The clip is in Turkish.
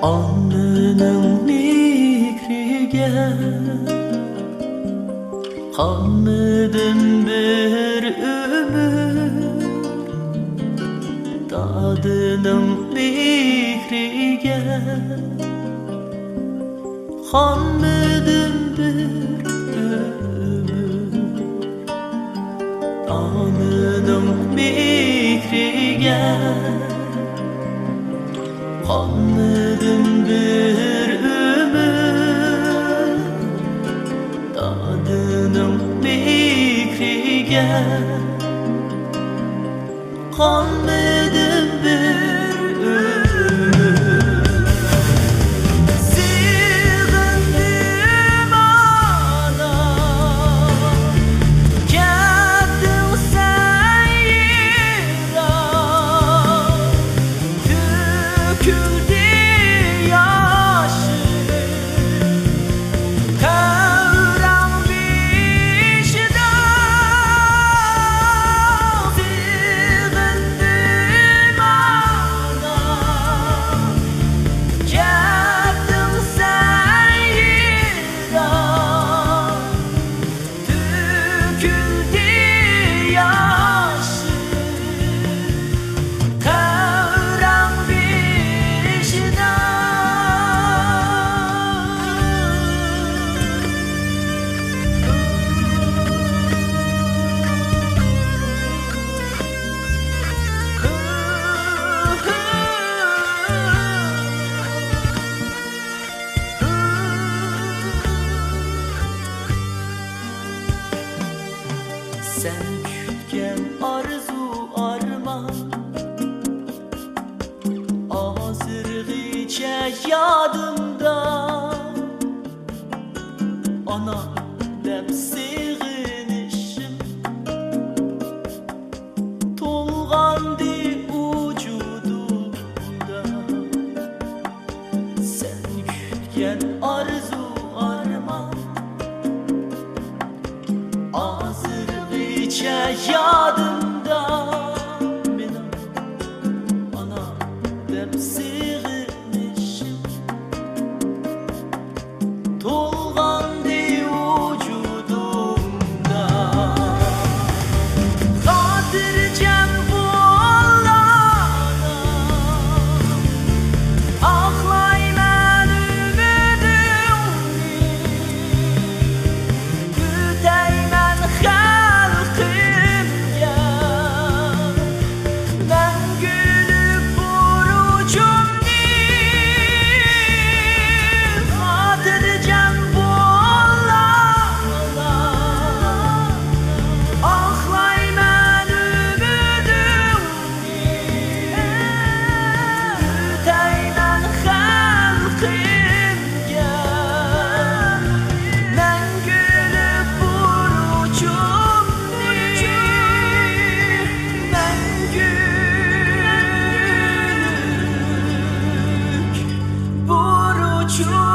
Alnının mikriga kalmadım bir ömür, tadının mikriga kalmadım bir ömür, alnının mikriga kalmadım bir ömür, tadının mikrige kalmadım bir ömür. Sığındım ana, kendin sen yira, döküldü sen kütken arzu arman, hazırgıça yadımda ana dep sığınışım tolgandı vücudumda. Sen kütken arzu arman, yadımda benim ana dep sığınışım tolgandı vücudumda. Kadircem bu Allah'ına aklayman ümidimni, güteymen you